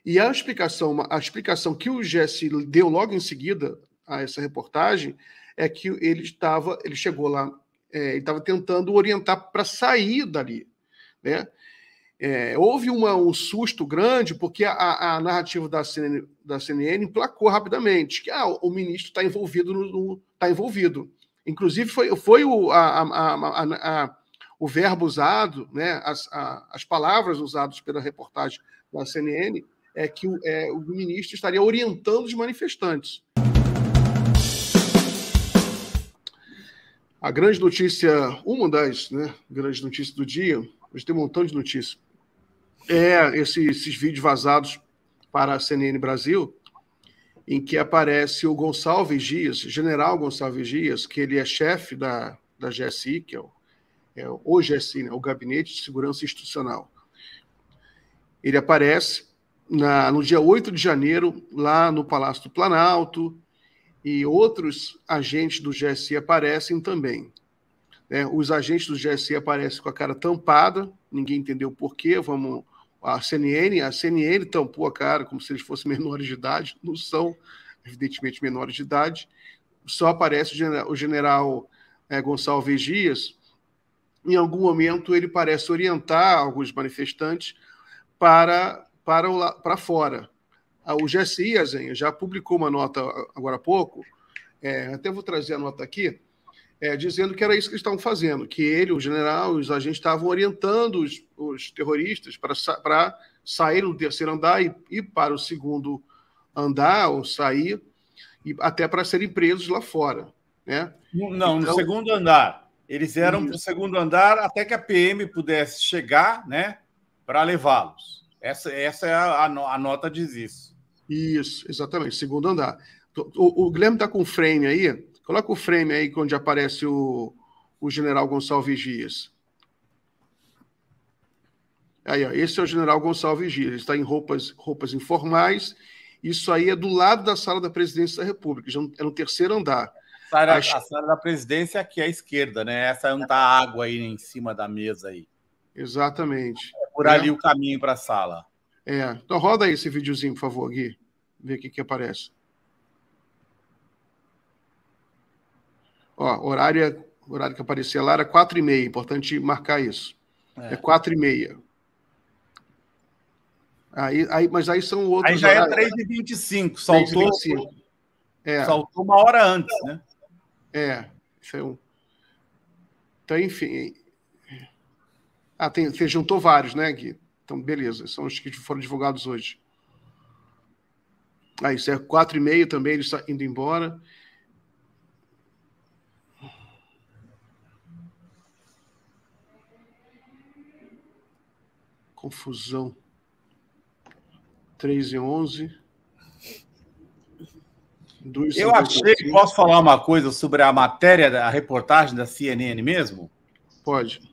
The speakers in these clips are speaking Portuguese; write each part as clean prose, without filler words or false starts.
E a explicação que o GSI deu logo em seguida a essa reportagem é que ele chegou lá, ele estava tentando orientar para sair dali, né? Houve um susto grande, porque a narrativa da CNN emplacou rapidamente que o ministro está envolvido. Tá envolvido. Inclusive, foi o verbo usado, né, as palavras usadas pela reportagem da CNN, é que o ministro estaria orientando os manifestantes. A grande notícia, uma das, né, grandes notícias do dia, hoje tem um montão de notícias, esses vídeos vazados para a CNN Brasil, em que aparece o Gonçalves Dias, general Gonçalves Dias, que ele é chefe da GSI, que é o GSI, né, o Gabinete de Segurança Institucional. Ele aparece no dia 8 de janeiro, lá no Palácio do Planalto, e outros agentes do GSI aparecem também. Os agentes do GSI aparecem com a cara tampada, ninguém entendeu por quê, a CNN tampou a cara como se eles fossem menores de idade, não são, evidentemente, menores de idade, só aparece o general Gonçalves Dias. Em algum momento ele parece orientar alguns manifestantes para fora. O GSI, Azenha, já publicou uma nota agora há pouco, até vou trazer a nota aqui, dizendo que era isso que eles estavam fazendo, que ele, o general, os agentes estavam orientando os terroristas para sair do terceiro andar e ir para o segundo andar, ou sair, e até para serem presos lá fora. Né? Não, no segundo andar. Eles eram para o segundo andar até que a PM pudesse chegar, né, para levá-los. Essa é a nota diz isso. Isso, exatamente, segundo andar. O Guilherme está com o frame aí. Coloca o frame aí onde aparece o general Gonçalves Dias. Aí, ó, esse é o general Gonçalves Dias. Ele está em roupas informais. Isso aí é do lado da sala da presidência da República. Já é no terceiro andar. A sala da presidência aqui à esquerda, né? Essa não está água aí em cima da mesa aí. Exatamente. É por ali o caminho para a sala. Então roda aí esse videozinho, por favor, Gui. Vê o que aparece. Ó, horário que aparecia lá era 4h30. Importante marcar isso. É 4h30. Mas aí são outros. Aí já horários. É 3h25. Saltou 3h25. Saltou uma hora antes, né? Isso é Então, enfim. Você juntou vários, né, Gui? Então, beleza. São os que foram divulgados hoje. Isso é 4h30 também, ele está indo embora. Confusão. 3h11. Eu achei que posso falar uma coisa sobre a matéria, a reportagem da CNN mesmo? Pode.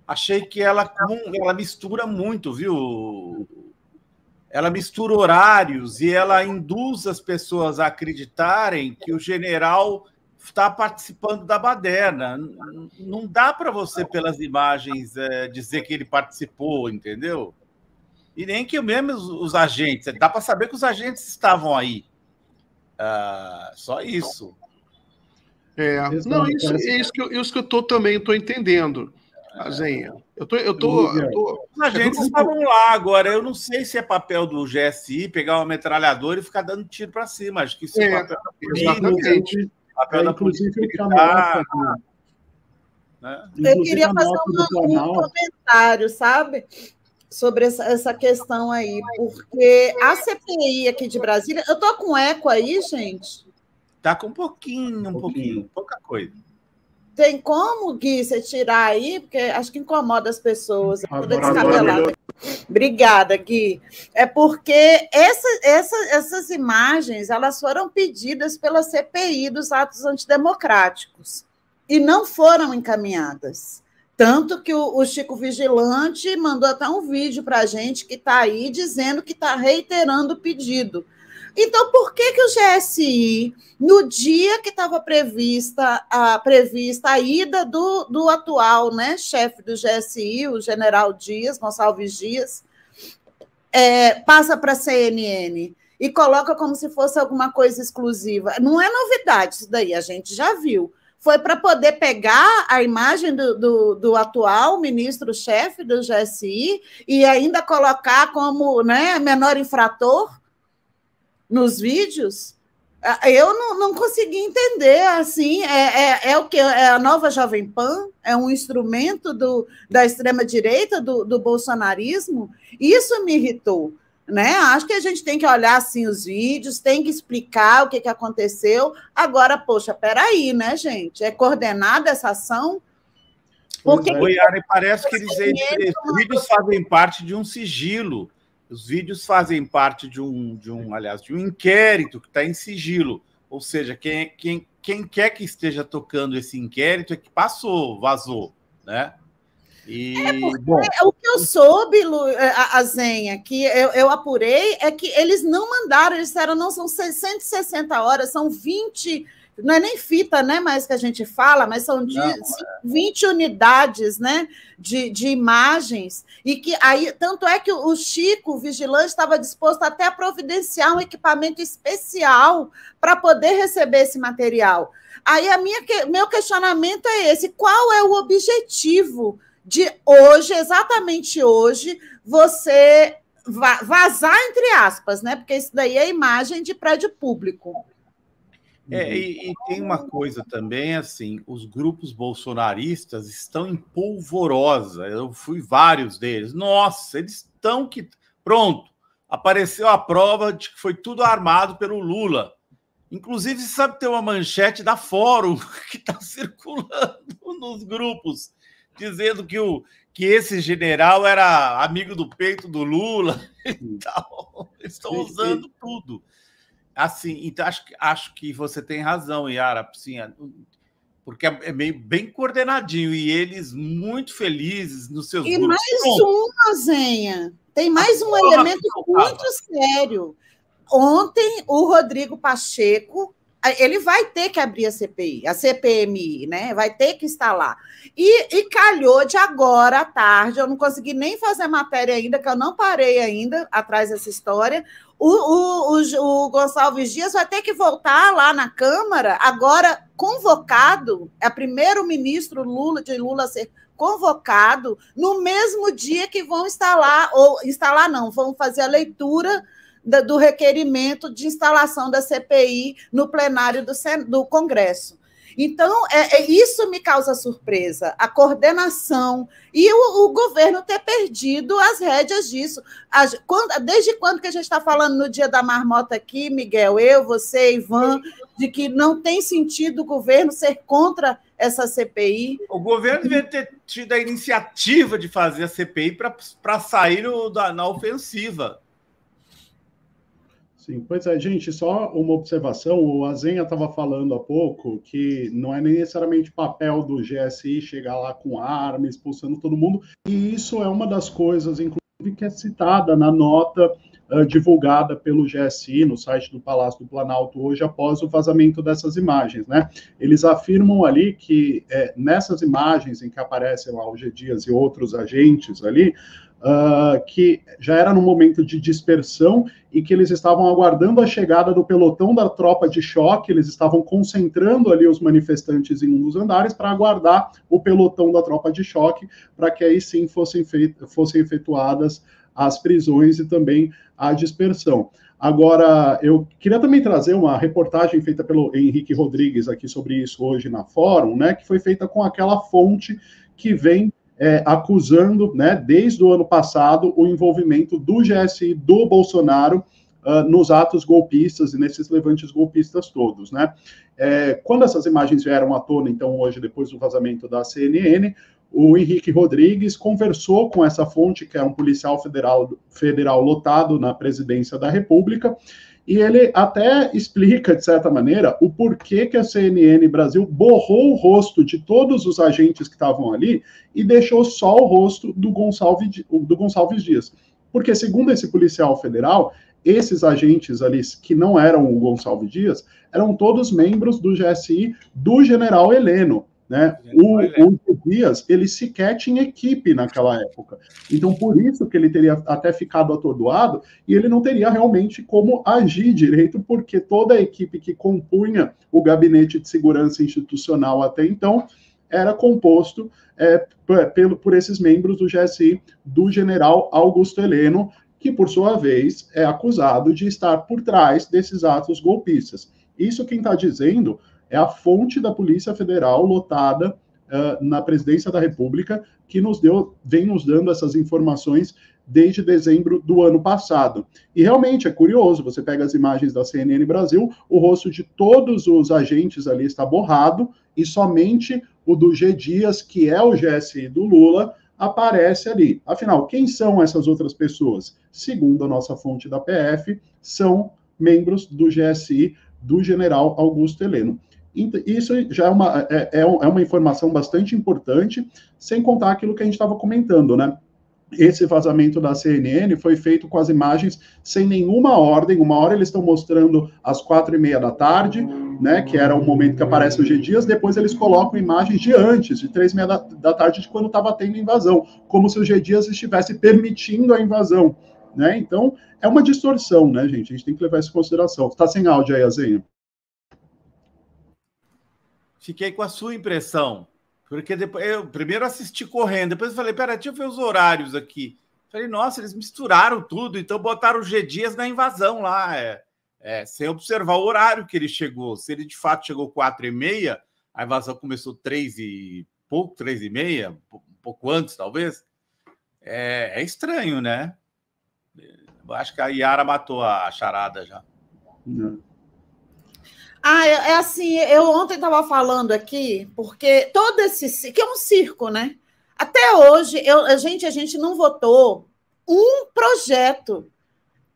Achei que ela mistura muito, viu? Ela mistura horários e ela induz as pessoas a acreditarem que o general está participando da baderna. Não dá para você, pelas imagens, dizer que ele participou, entendeu? E nem que mesmo os agentes. Dá para saber que os agentes estavam aí. Só isso. Não, isso que eu também estou entendendo, Azenha. Os agentes estavam lá agora. Eu não sei se é papel do GSI pegar uma metralhadora e ficar dando tiro para cima. Acho que isso é papel da polícia. Exatamente. Papel da polícia militar. Eu queria fazer um comentário, sabe? Sobre essa questão aí, porque a CPI aqui de Brasília... Eu estou com eco aí, gente? Está com um pouquinho, pouca coisa. Tem como, Gui, você tirar aí? Porque acho que incomoda as pessoas. Toda descabelada. Obrigada, Gui. É porque essas imagens elas foram pedidas pela CPI dos atos antidemocráticos e não foram encaminhadas. Tanto que o Chico Vigilante mandou até um vídeo para a gente que está aí dizendo que está reiterando o pedido. Então, por que o GSI, no dia que estava prevista a ida do atual, né, chefe do GSI, o general Dias, Gonçalves Dias, passa para a CNN e coloca como se fosse alguma coisa exclusiva. Não é novidade isso daí, a gente já viu. Foi para poder pegar a imagem do atual ministro-chefe do GSI e ainda colocar como, né, menor infrator nos vídeos. Eu não consegui entender, assim, o que? É a nova Jovem Pan? É um instrumento da extrema-direita, do bolsonarismo? Isso me irritou. Né? Acho que a gente tem que olhar assim os vídeos, tem que explicar o que aconteceu. Agora, poxa, peraí, né, gente? É coordenada essa ação? Porque parece que os vídeos fazem parte de um sigilo. Os vídeos fazem parte de um inquérito que está em sigilo. Ou seja, quem quer que esteja tocando esse inquérito é que vazou, né? O que eu soube, a Zenha, que eu apurei, é que eles não mandaram, eles disseram, não, são 160 horas, são 20, não é nem fita, né, mais que a gente fala, mas são 20 unidades, né, de imagens, e que aí, tanto é que o Chico, o vigilante, estava disposto até a providenciar um equipamento especial para poder receber esse material. Aí meu questionamento é esse, qual é o objetivo de hoje, exatamente hoje, você vazar, entre aspas, né? Porque isso daí é imagem de prédio público. E tem uma coisa também, assim, os grupos bolsonaristas estão em polvorosa. Eu fui vários deles. Nossa, eles estão que... Pronto, apareceu a prova de que foi tudo armado pelo Lula. Inclusive, você sabe, tem uma manchete da Fórum que está circulando nos grupos, dizendo que esse general era amigo do peito do Lula e tal. Eles estão usando tudo. Assim, então, acho que você tem razão, Yara, assim, porque é bem coordenadinho, e eles muito felizes nos seus grupos. E mais uma, Zenha. Tem mais um elemento muito sério. Ontem, o Rodrigo Pacheco, ele vai ter que abrir a CPI, a CPMI, né? Vai ter que estar lá. E calhou de agora à tarde, eu não consegui nem fazer matéria ainda, que eu não parei ainda atrás dessa história. O Gonçalves Dias vai ter que voltar lá na Câmara, agora convocado, é o primeiro-ministro Lula ser convocado no mesmo dia que vão instalar, vão fazer a leitura do requerimento de instalação da CPI no plenário do Congresso. Então, isso me causa surpresa, a coordenação e o governo ter perdido as rédeas disso. Desde quando que a gente está falando no Dia da Marmota aqui, Miguel, você, Ivan, de que não tem sentido o governo ser contra essa CPI? O governo deveria ter tido a iniciativa de fazer a CPI para sair na ofensiva. Sim, pois é, gente, só uma observação, o Azenha estava falando há pouco que não é necessariamente papel do GSI chegar lá com arma, expulsando todo mundo, e isso é uma das coisas, inclusive, que é citada na nota divulgada pelo GSI no site do Palácio do Planalto hoje, após o vazamento dessas imagens, né? Eles afirmam ali que nessas imagens em que aparecem lá o G. Dias e outros agentes ali, que já era no momento de dispersão e que eles estavam aguardando a chegada do pelotão da tropa de choque, eles estavam concentrando ali os manifestantes em um dos andares para aguardar o pelotão da tropa de choque, para que aí sim fossem efetuadas as prisões e também a dispersão. Agora, eu queria também trazer uma reportagem feita pelo Henrique Rodrigues aqui sobre isso hoje na Fórum, né, que foi feita com aquela fonte que vem acusando, né, desde o ano passado, o envolvimento do GSI, do Bolsonaro, nos atos golpistas e nesses levantes golpistas todos, né? Quando essas imagens vieram à tona, então, hoje, depois do vazamento da CNN, o Henrique Rodrigues conversou com essa fonte, que é um policial federal lotado na presidência da República, e ele até explica, de certa maneira, o porquê que a CNN Brasil borrou o rosto de todos os agentes que estavam ali e deixou só o rosto do Gonçalves Dias. Porque, segundo esse policial federal, esses agentes ali, que não eram o Gonçalves Dias, eram todos membros do GSI do general Heleno, né? O Dias, ele sequer tinha equipe naquela época. Então, por isso que ele teria até ficado atordoado e ele não teria realmente como agir direito, porque toda a equipe que compunha o Gabinete de Segurança Institucional até então era composto por esses membros do GSI, do general Augusto Heleno, que, por sua vez, é acusado de estar por trás desses atos golpistas. Isso quem está dizendo é a fonte da Polícia Federal lotada na Presidência da República, que vem nos dando essas informações desde dezembro do ano passado. E realmente é curioso, você pega as imagens da CNN Brasil, o rosto de todos os agentes ali está borrado, e somente o do G. Dias, que é o GSI do Lula, aparece ali. Afinal, quem são essas outras pessoas? Segundo a nossa fonte da PF, são membros do GSI do general Augusto Heleno. Isso já é uma informação bastante importante, sem contar aquilo que a gente estava comentando, né? Esse vazamento da CNN foi feito com as imagens sem nenhuma ordem. Uma hora eles estão mostrando às 4h30 da tarde, né, que era o momento que aparece o G. Dias, depois eles colocam imagens de antes, de 3h30 da tarde, de quando estava tendo invasão, como se o G. Dias estivesse permitindo a invasão, né? Então, é uma distorção, né, gente? A gente tem que levar isso em consideração. Está sem áudio aí, Azenha? Fiquei com a sua impressão, porque depois eu primeiro assisti correndo, depois eu falei, peraí, deixa eu ver os horários aqui. Falei, nossa, eles misturaram tudo, então botaram o G. Dias na invasão lá, sem observar o horário que ele chegou. Se ele de fato chegou 4h30, a invasão começou 3h30, um pouco antes, talvez. É estranho, né? Eu acho que a Yara matou a charada já. Não. É assim, eu ontem estava falando aqui, porque todo esse... que é um circo, né? Até hoje, a gente não votou um projeto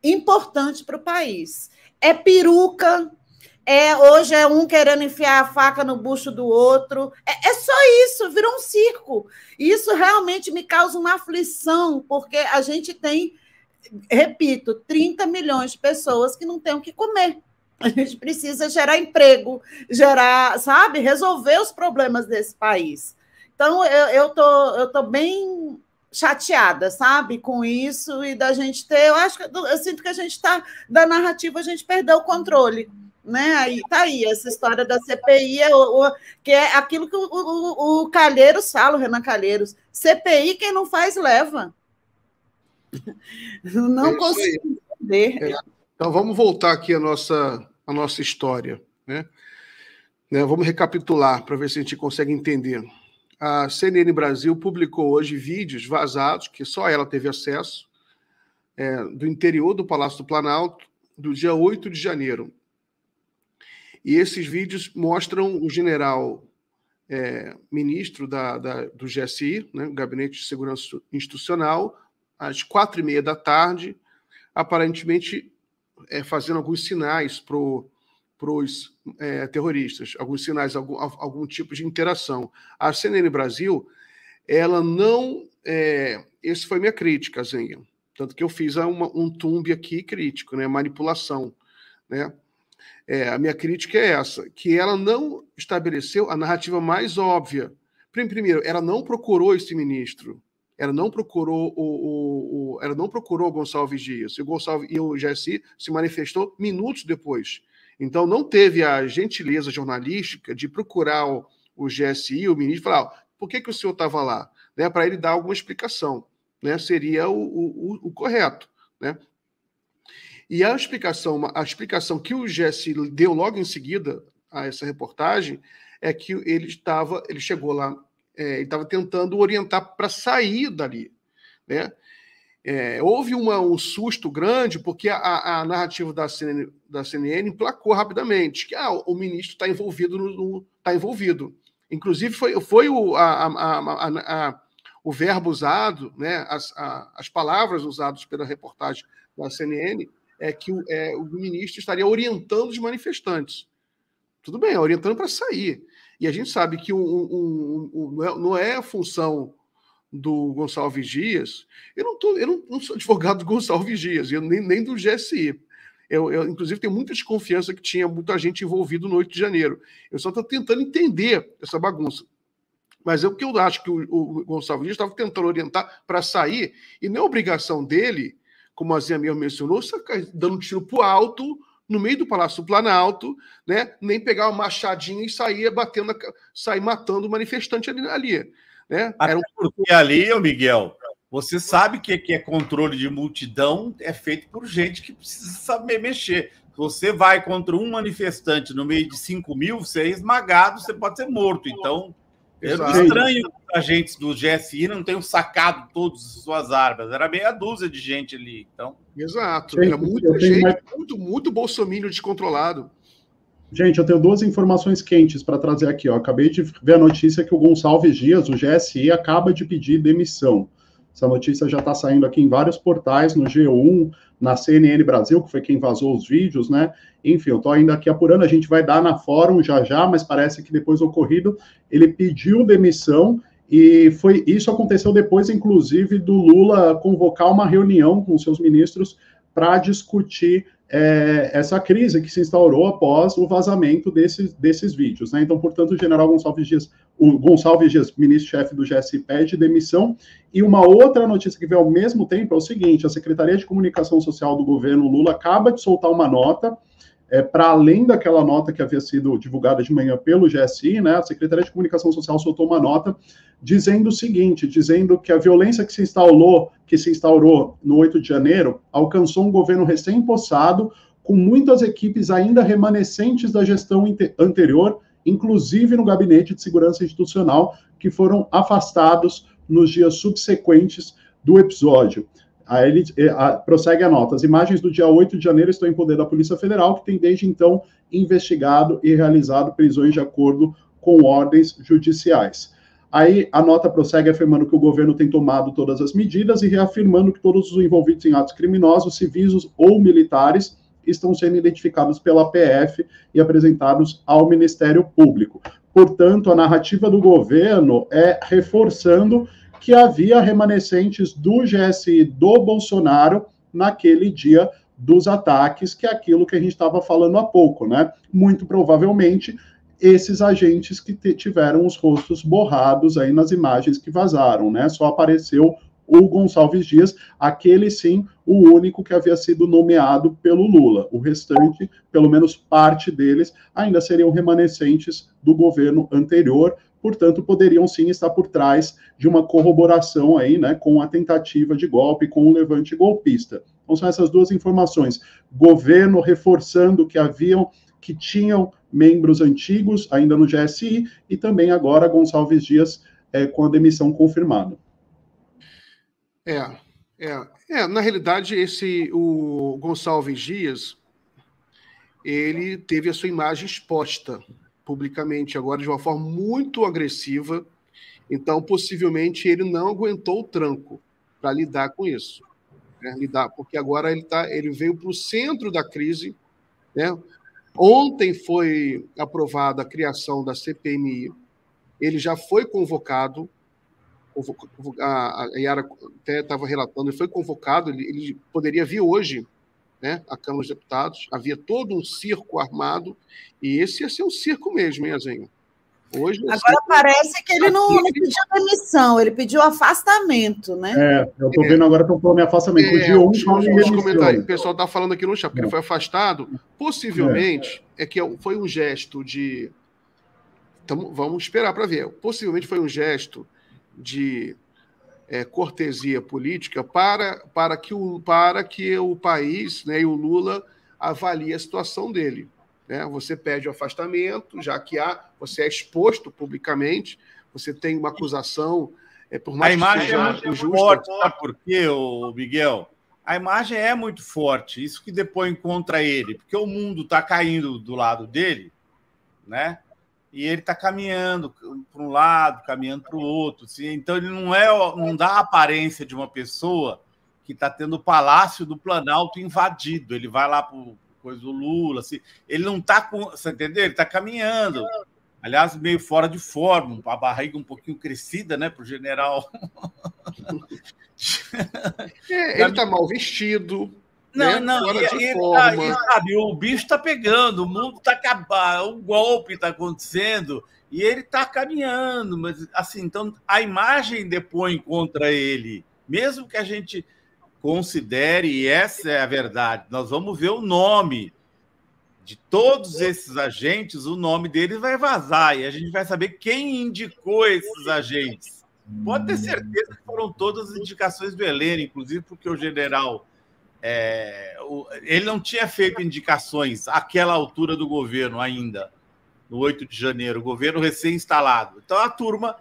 importante para o país. É peruca, hoje é um querendo enfiar a faca no bucho do outro. É só isso, virou um circo. Isso realmente me causa uma aflição, porque a gente tem, repito, 30 milhões de pessoas que não têm o que comer. A gente precisa gerar emprego, sabe, resolver os problemas desse país. Então, eu tô bem chateada, sabe, com isso, e da gente ter... Eu sinto que a gente está... Da narrativa, a gente perdeu o controle, né? Aí tá aí, essa história da CPI, que é aquilo que o Calheiros fala, o Renan Calheiros. CPI, quem não faz, leva. Não consigo entender. Então, vamos voltar aqui à nossa história, né? Vamos recapitular para ver se a gente consegue entender. A CNN Brasil publicou hoje vídeos vazados, que só ela teve acesso, do interior do Palácio do Planalto, do dia 8 de janeiro. E esses vídeos mostram o general ministro do GSI, né, Gabinete de Segurança Institucional, às 4h30 da tarde, aparentemente fazendo alguns sinais para os terroristas, alguns sinais, algum tipo de interação. A CNN Brasil, ela não... essa foi minha crítica, Zenha. Tanto que eu fiz um tumbe aqui crítico, né? Manipulação, né? A minha crítica é essa, que ela não estabeleceu a narrativa mais óbvia. Primeiro, ela não procurou esse ministro, ela não procurou o Gonçalves Dias, e o GSI se manifestou minutos depois. Então, não teve a gentileza jornalística de procurar o GSI, o ministro, e falar, por que o senhor estava lá? Né, para ele dar alguma explicação, né? Seria o correto, né? E a explicação que o GSI deu logo em seguida a essa reportagem é que ele chegou lá, ele estava tentando orientar para sair dali, né? Houve um susto grande, porque a narrativa da CNN emplacou rapidamente, que o ministro está envolvido. Está envolvido. Inclusive, foi o verbo usado, né, as palavras usadas pela reportagem da CNN, que o ministro estaria orientando os manifestantes. Tudo bem, orientando para sair. E a gente sabe que não é a função do Gonçalves Dias. Eu não sou advogado do Gonçalves Dias, nem do GSI. Eu, inclusive, tenho muita desconfiança que tinha muita gente envolvida no 8 de janeiro. Eu só estou tentando entender essa bagunça. Mas o que eu acho que o Gonçalves Dias estava tentando orientar para sair, e não é obrigação dele, como a Zinha mesmo mencionou, dando um tiro para o alto, no meio do Palácio do Planalto, né? Nem pegar uma machadinha e sair matando o manifestante ali, né? Até porque ali, ô Miguel, você sabe que é controle de multidão é feito por gente que precisa saber mexer. Você vai contra um manifestante no meio de 5 mil, você é esmagado, você pode ser morto. Então, é estranho que os agentes do GSI não tenham sacado todas as suas armas. Era meia dúzia de gente ali. Então... Exato. Era muita gente, muito bolsominion descontrolado. Gente, eu tenho 2 informações quentes para trazer aqui. Ó. Acabei de ver a notícia que o Gonçalves Dias, o GSI, acaba de pedir demissão. Essa notícia já está saindo aqui em vários portais, no G1, na CNN Brasil, que foi quem vazou os vídeos, né? Enfim, eu estou ainda aqui apurando, a gente vai dar na Fórum já, mas parece que depois do ocorrido ele pediu demissão e isso aconteceu depois, inclusive, do Lula convocar uma reunião com seus ministros para discutir essa crise que se instaurou após o vazamento desses vídeos, né? Então, portanto, o general Gonçalves Dias, ministro-chefe do GSI, pede demissão. E uma outra notícia que veio ao mesmo tempo é o seguinte: a Secretaria de Comunicação Social do governo Lula acaba de soltar uma nota, para além daquela nota que havia sido divulgada de manhã pelo GSI, né? A Secretaria de Comunicação Social soltou uma nota dizendo o seguinte, dizendo que a violência que se instaurou no 8 de janeiro alcançou um governo recém-possado, com muitas equipes ainda remanescentes da gestão anterior, inclusive no Gabinete de Segurança Institucional, que foram afastados nos dias subsequentes do episódio. Aí ele prossegue a nota. As imagens do dia 8 de janeiro estão em poder da Polícia Federal, que tem desde então investigado e realizado prisões de acordo com ordens judiciais. Aí a nota prossegue afirmando que o governo tem tomado todas as medidas e reafirmando que todos os envolvidos em atos criminosos, civis ou militares, estão sendo identificados pela PF e apresentados ao Ministério Público. Portanto, a narrativa do governo é reforçando que havia remanescentes do GSI do Bolsonaro naquele dia dos ataques, que é aquilo que a gente estava falando há pouco, né? Muito provavelmente, esses agentes que tiveram os rostos borrados aí nas imagens que vazaram, né? Só apareceu o Gonçalves Dias, aquele sim, o único que havia sido nomeado pelo Lula. O restante, pelo menos parte deles, ainda seriam remanescentes do governo anterior, portanto, poderiam sim estar por trás de uma corroboração aí, né, com a tentativa de golpe, com o levante golpista. Então, são essas 2 informações. Governo reforçando que tinham membros antigos ainda no GSI, e também agora Gonçalves Dias com a demissão confirmada. Na realidade, o Gonçalves Dias, ele teve a sua imagem exposta publicamente agora de uma forma muito agressiva, então possivelmente ele não aguentou o tranco para lidar com isso, né? Porque agora ele veio para o centro da crise, né? Ontem foi aprovada a criação da CPMI, ele já foi convocado, a Yara até estava relatando, ele foi convocado, ele poderia vir hoje, né, a Câmara dos Deputados, havia todo um circo armado, e esse ia ser um circo mesmo, hein, Azenha? Hoje, agora parece que ele não pediu demissão, ele pediu afastamento, né? Eu estou vendo agora, estão falando em afastamento. O pessoal está falando aqui no chat, porque ele foi afastado, possivelmente, foi um gesto de... Então, vamos esperar para ver. Possivelmente foi um gesto de cortesia política para que o país, né, e o Lula avalie a situação dele, né? Você pede o afastamento, já que você é exposto publicamente, você tem uma acusação, por mais a imagem que seja é muito injusta. Forte, sabe por quê, Miguel? A imagem é muito forte, isso que depõe contra ele, porque o mundo está caindo do lado dele, né? E ele está caminhando para um lado, caminhando para o outro. Assim. Então, ele não dá a aparência de uma pessoa que está tendo o Palácio do Planalto invadido. Ele vai lá para coisa do Lula. Assim. Ele não está com... Você entendeu? Ele está caminhando. Aliás, meio fora de forma, a barriga um pouquinho crescida, né, para o general. Ele está mal vestido, Não, né? Fora de forma. Sabe, o bicho está pegando, o mundo está acabando, o golpe está acontecendo e ele está caminhando, mas assim, então a imagem depõe contra ele, mesmo que a gente considere, e essa é a verdade, nós vamos ver o nome de todos esses agentes, o nome deles vai vazar e a gente vai saber quem indicou esses agentes. Pode ter certeza que foram todas as indicações do Heleno, inclusive porque o general ele não tinha feito indicações àquela altura do governo ainda, no 8 de janeiro, o governo recém-instalado. Então a turma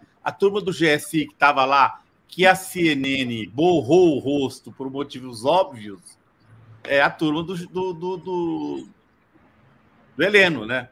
do GSI que estava lá, que a CNN borrou o rosto por motivos óbvios, é a turma do Heleno, né?